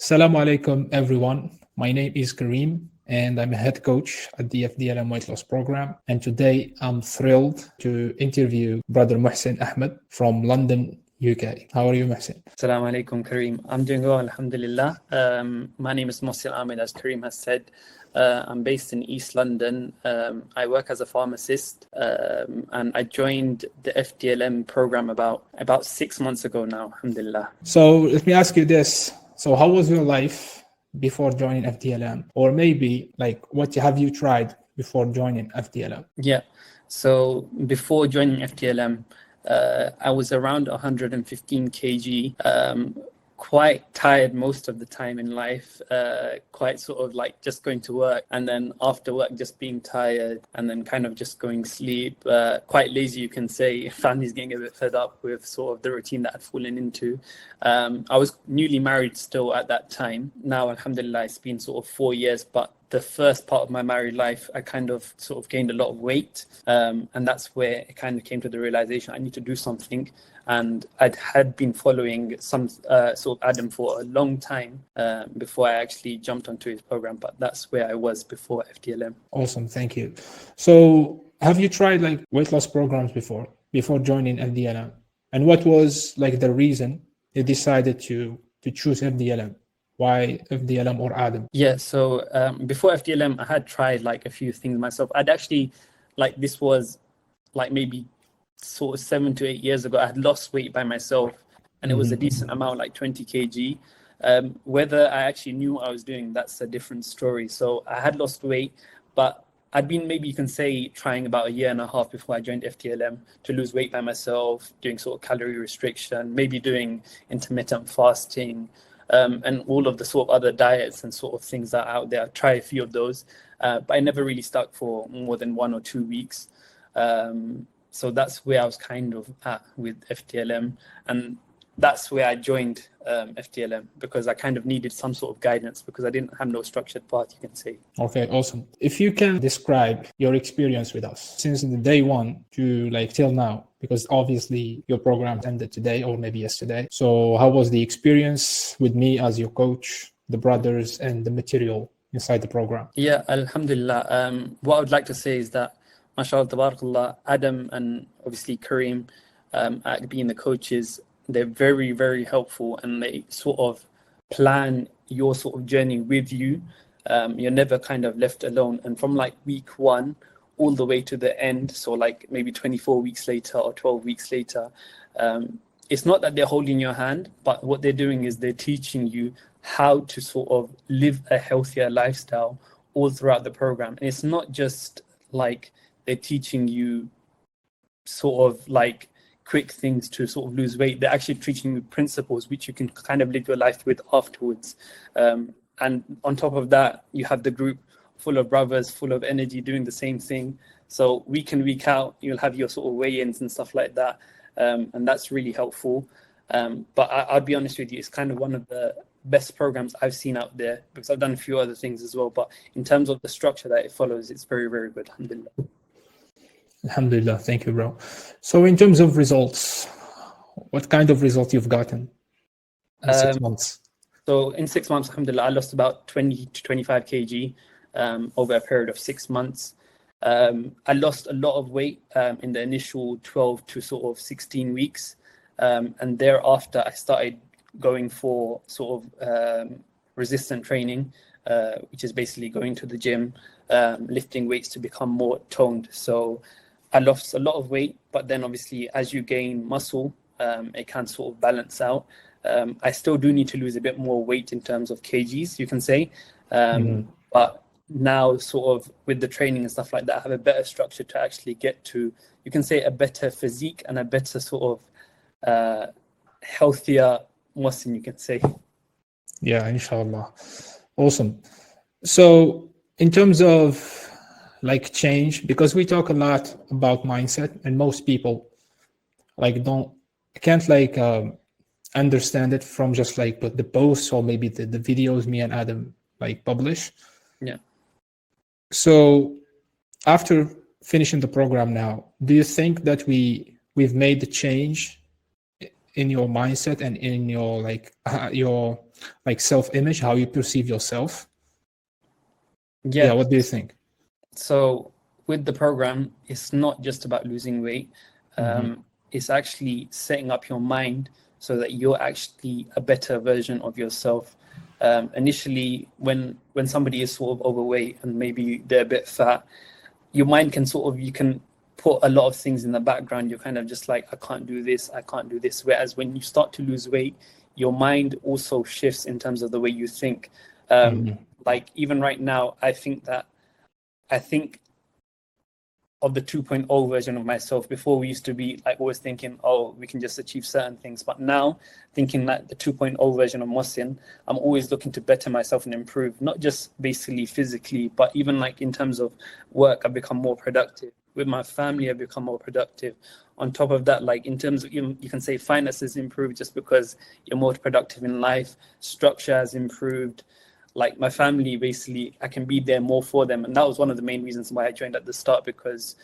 Assalamu alaikum, everyone. My name is Kareem, and I'm a head coach at the FDLM Weight Loss Program. And today I'm thrilled to interview Brother Mohsin Ahmed from London, UK. How are you, Mohsin? Assalamu alaikum, Kareem. I'm doing well, alhamdulillah. My name is Mohsin Ahmed, as Kareem has said. I'm based in East London. I work as a pharmacist, and I joined the FDLM program about 6 months ago now, alhamdulillah. So let me ask you this. So how was your life before joining FDLM? Or maybe what have you tried before joining FDLM? Yeah. So before joining FDLM, I was around 115 kg, quite tired most of the time in life, quite sort of like just going to work and then after work just being tired and then kind of just going to sleep, quite lazy, you can say. Family's getting a bit fed up with sort of the routine that I'd fallen into. I was newly married still at that time. Now, alhamdulillah, it's been sort of 4 years, but the first part of my married life, I kind of sort of gained a lot of weight. And that's where it kind of came to the realization I need to do something. And had been following some sort of Adam for a long time before I actually jumped onto his program. But that's where I was before FDLM. Awesome, thank you. So have you tried weight loss programs before joining FDLM? And what was the reason you decided to choose FDLM? Why FDLM or Adam? Yeah, so before FDLM, I had tried a few things myself. I'd actually, this was maybe sort of 7 to 8 years ago. I had lost weight by myself and it was a decent amount, 20 kg. Whether I actually knew what I was doing, that's a different story. So I had lost weight, but I'd been, maybe you can say, trying about 1.5 years before I joined FDLM to lose weight by myself, doing sort of calorie restriction, maybe doing intermittent fasting, and all of the sort of other diets and sort of things that are out there. I tried a few of those, but I never really stuck for more than 1 or 2 weeks. So that's where I was kind of at with FDLM. And that's where I joined FDLM, because I kind of needed some sort of guidance because I didn't have no structured path, you can say. Okay, awesome. If you can describe your experience with us since the day one to till now, because obviously your program ended today or maybe yesterday. So how was the experience with me as your coach, the brothers, and the material inside the program? Yeah, alhamdulillah. What I would like to say is that, mashallah, tabarakallah, Adam and obviously Kareem, being the coaches, they're very, very helpful and they sort of plan your sort of journey with you. You're never kind of left alone. And from week 1 all the way to the end, so maybe 24 weeks later or 12 weeks later, it's not that they're holding your hand, but what they're doing is they're teaching you how to sort of live a healthier lifestyle all throughout the program. And it's not just they're teaching you sort of quick things to sort of lose weight. They're actually teaching you principles which you can kind of live your life with afterwards. And on top of that, you have the group full of brothers, full of energy, doing the same thing. So week in, week out, you'll have your sort of weigh-ins and stuff like that. And that's really helpful. But I'll be honest with you, it's kind of one of the best programs I've seen out there, because I've done a few other things as well. But in terms of the structure that it follows, it's very, very good. Alhamdulillah. Alhamdulillah, thank you, bro. So in terms of results, what kind of results you've gotten in 6 months? So in 6 months, alhamdulillah, I lost about 20 to 25 kg over a period of 6 months. I lost a lot of weight in the initial 12 to sort of 16 weeks. And thereafter, I started going for sort of resistant training, which is basically going to the gym, lifting weights to become more toned. So I lost a lot of weight, but then obviously as you gain muscle, it can sort of balance out. I still do need to lose a bit more weight in terms of kgs, you can say. But now sort of with the training and stuff like that, I have a better structure to actually get to, you can say, a better physique and a better sort of healthier Mohsin, you can say. Yeah, inshallah. Awesome. So in terms of change, because we talk a lot about mindset and most people can't understand it from just the posts or maybe the videos me and Adam publish. Yeah. So after finishing the program now, do you think that we've made the change in your mindset and in your like self-image, how you perceive yourself? Yeah. What do you think? So with the program, it's not just about losing weight. It's actually setting up your mind so that you're actually a better version of yourself. Initially, when somebody is sort of overweight and maybe they're a bit fat, your mind can you can put a lot of things in the background. You're kind of just like, I can't do this, I can't do this. Whereas when you start to lose weight, your mind also shifts in terms of the way you think. Like even right now, I think of the 2.0 version of myself. Before, we used to be like always thinking, oh, we can just achieve certain things. But now, thinking that the 2.0 version of Mohsin, I'm always looking to better myself and improve, not just basically physically, but even like in terms of work, I've become more productive. With my family, I've become more productive. On top of that, like in terms of, you can say finances improved just because you're more productive in life. Structure has improved. Like my family, basically, I can be there more for them. And that was one of the main reasons why I joined at the start, because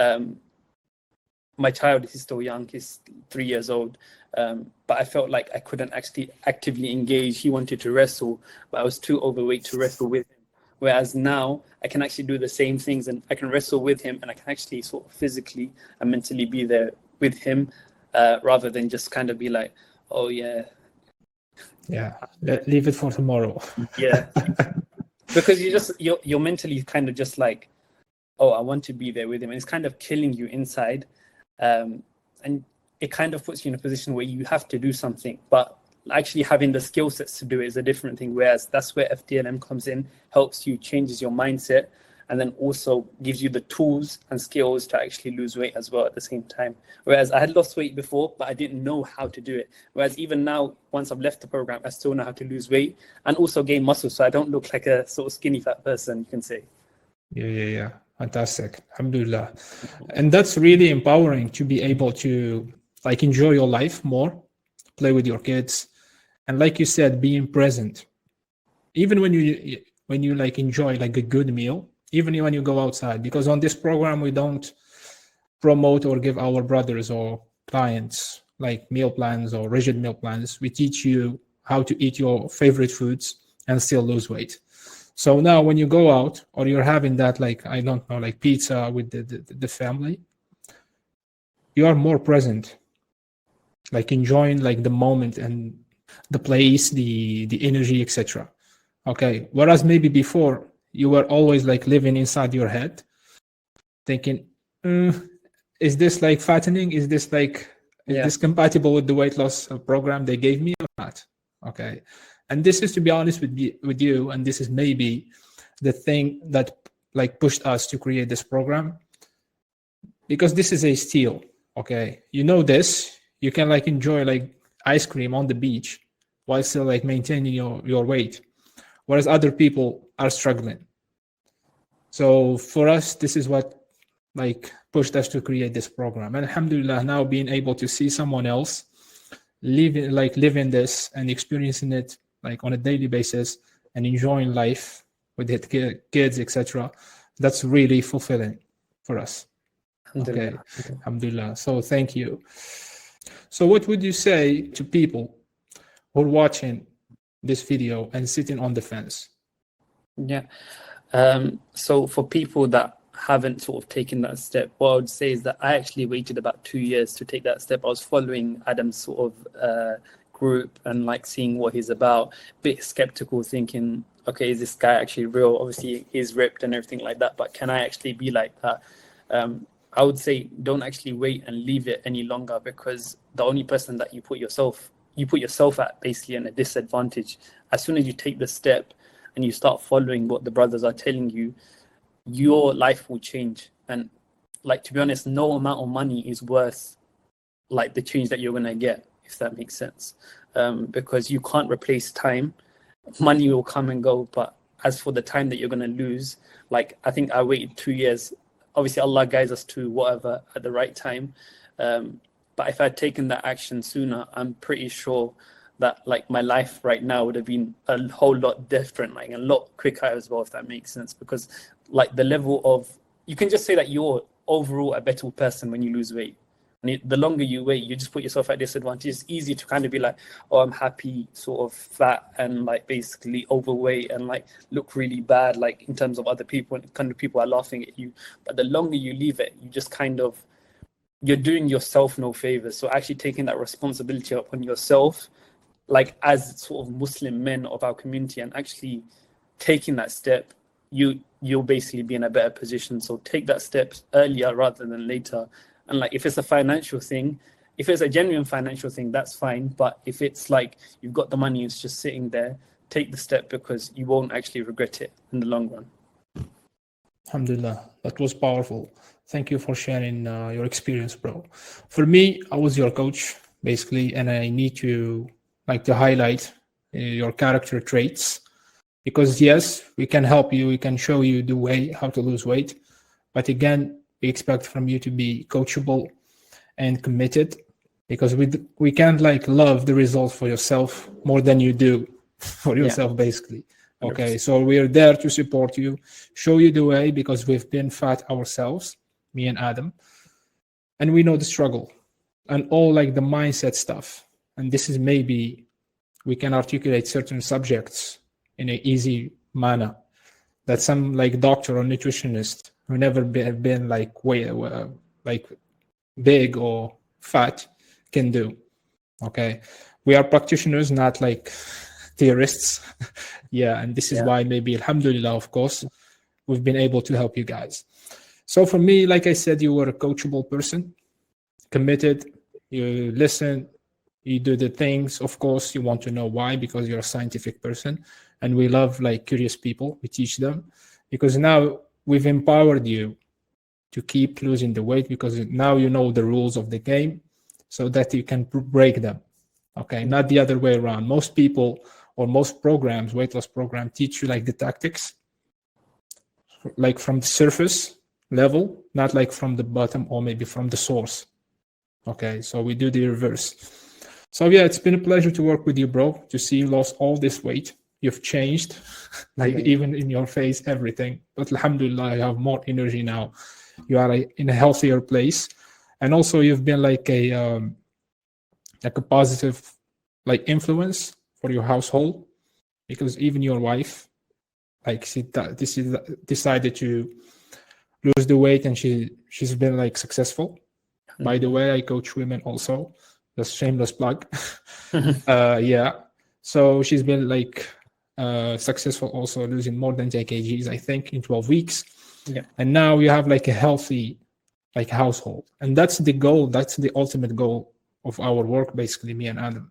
my child is still young, he's 3 years old. But I felt like I couldn't actually actively engage. He wanted to wrestle, but I was too overweight to wrestle with him. Whereas now I can actually do the same things, and I can wrestle with him, and I can actually sort of physically and mentally be there with him, rather than just kind of be like, oh yeah, leave it for tomorrow. Because you're mentally kind of just like, oh, I want to be there with him, and it's kind of killing you inside, and it kind of puts you in a position where you have to do something, but actually having the skill sets to do it is a different thing. Whereas that's where FDLM comes in, helps you, changes your mindset, and then also gives you the tools and skills to actually lose weight as well at the same time. Whereas I had lost weight before, but I didn't know how to do it. Whereas even now, once I've left the program, I still know how to lose weight and also gain muscle. So I don't look like a sort of skinny fat person, you can say. Yeah. Fantastic. Alhamdulillah. And that's really empowering to be able to like enjoy your life more, play with your kids, and like you said, being present. Even when you like enjoy like a good meal, even when you go outside, because on this program we don't promote or give our brothers or clients like meal plans or rigid meal plans. We teach you how to eat your favorite foods and still lose weight. So now when you go out or you're having that, like, I don't know, like pizza with the family, you are more present, like enjoying like the moment and the place, the energy, etc. Okay. Whereas maybe before you were always like living inside your head, thinking, is this like fattening? Is this compatible with the weight loss program they gave me or not? Okay. And this is, to be honest with you, and this is maybe the thing that like pushed us to create this program, because this is a steal. Okay. You know this, you can like enjoy like ice cream on the beach while still like maintaining your weight, whereas other people are struggling. So for us, this is what like pushed us to create this program. And alhamdulillah, now being able to see someone else living this and experiencing it like on a daily basis and enjoying life with his kids, etc., that's really fulfilling for us. Okay, alhamdulillah. So thank you. So what would you say to people who are watching this video and sitting on the fence? So for people that haven't sort of taken that step, what I would say is that I actually waited about 2 years to take that step. I was following Adam's sort of group and like seeing what he's about, a bit skeptical, thinking, okay, is this guy actually real? Obviously he's ripped and everything like that, but can I actually be like that? I would say don't actually wait and leave it any longer, because the only person that you put yourself at basically in a disadvantage. As soon as you take the step and you start following what the brothers are telling you, your life will change. And like, to be honest, no amount of money is worth like the change that you're going to get, if that makes sense. Because you can't replace time. Money will come and go, but as for the time that you're going to lose, like I think I waited 2 years. Obviously Allah guides us to whatever at the right time. But if I'd taken that action sooner, I'm pretty sure that like my life right now would have been a whole lot different, like a lot quicker as well, if that makes sense. Because like the level of, you can just say that you're overall a better person when you lose weight. And the longer you wait, you just put yourself at disadvantage. It's easy to kind of be like, oh, I'm happy, sort of fat and like basically overweight and like look really bad, like in terms of other people, and kind of people are laughing at you. But the longer you leave it, you just kind of, you're doing yourself no favors. So actually taking that responsibility upon yourself, like as sort of Muslim men of our community, and actually taking that step, you'll basically be in a better position. So take that step earlier rather than later. And like, if it's a financial thing, if it's a genuine financial thing, that's fine. But if it's like you've got the money, it's just sitting there, take the step, because you won't actually regret it in the long run. Alhamdulillah, that was powerful. Thank you for sharing your experience, bro. For me, I was your coach, basically, and I need to highlight your character traits, because yes, we can help you, we can show you the way how to lose weight, but again, we expect from you to be coachable and committed, because we can't like love the results for yourself more than you do for yourself, basically. Okay, 100%. So we are there to support you, show you the way, because we've been fat ourselves, me and Adam, and we know the struggle and all like the mindset stuff. And this is maybe we can articulate certain subjects in an easy manner that some like doctor or nutritionist who never have been like way like big or fat can do. Okay, we are practitioners, not like theorists. Yeah, and this is why maybe, alhamdulillah, of course, we've been able to help you guys. So for me, like I said, you were a coachable person, committed, you listen, you do the things. Of course, you want to know why, because you're a scientific person, and we love like curious people. We teach them, because now we've empowered you to keep losing the weight, because now you know the rules of the game so that you can break them. Okay, not the other way around. Most people or most programs, weight loss program, teach you like the tactics, like from the surface level, not like from the bottom or maybe from the source. Okay, so we do the reverse. So yeah, it's been a pleasure to work with you, bro, to see you lost all this weight. You've changed, like even in your face, everything. But alhamdulillah, you have more energy now. You are in a healthier place. And also you've been like a positive like influence for your household, because even your wife, like she decided to lose the weight, and she's been like successful. By the way, I coach women also. That's shameless plug. Yeah. So she's been like successful also, losing more than 10 kgs, I think, in 12 weeks. Yeah. And now you have like a healthy like household. And that's the goal. That's the ultimate goal of our work, basically, me and Adam.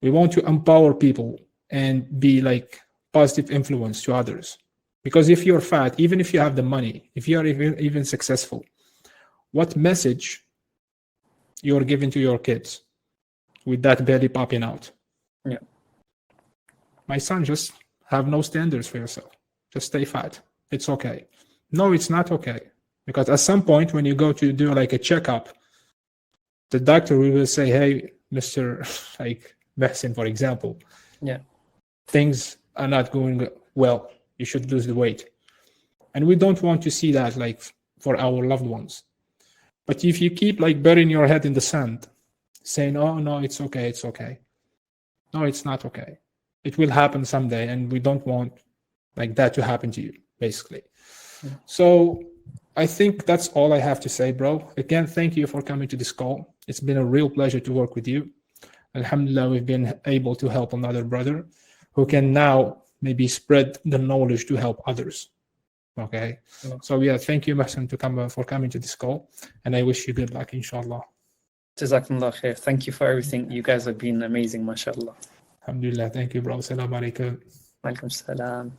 We want to empower people and be like positive influence to others. Because if you're fat, even if you have the money, if you are even successful, what message you're giving to your kids with that belly popping out? Yeah. My son, just have no standards for yourself. Just stay fat. It's okay. No, it's not okay. Because at some point when you go to do like a checkup, the doctor will say, hey, Mr. like Mohsin, for example, things are not going well. You should lose the weight. And we don't want to see that like for our loved ones. But if you keep like burying your head in the sand, saying, oh, no, it's okay, it's okay. No, it's not okay. It will happen someday, and we don't want like that to happen to you, basically. Yeah. So I think that's all I have to say, bro. Again, thank you for coming to this call. It's been a real pleasure to work with you. Alhamdulillah, we've been able to help another brother who can now maybe spread the knowledge to help others. Okay. Yeah. So yeah, thank you, Mohsin, for coming to this call, and I wish you good luck, inshallah. Jazakumullah khair. Thank you for everything. You guys have been amazing, mashallah. Alhamdulillah. Thank you, bro. Assalamu alaikum. Walaikum salam.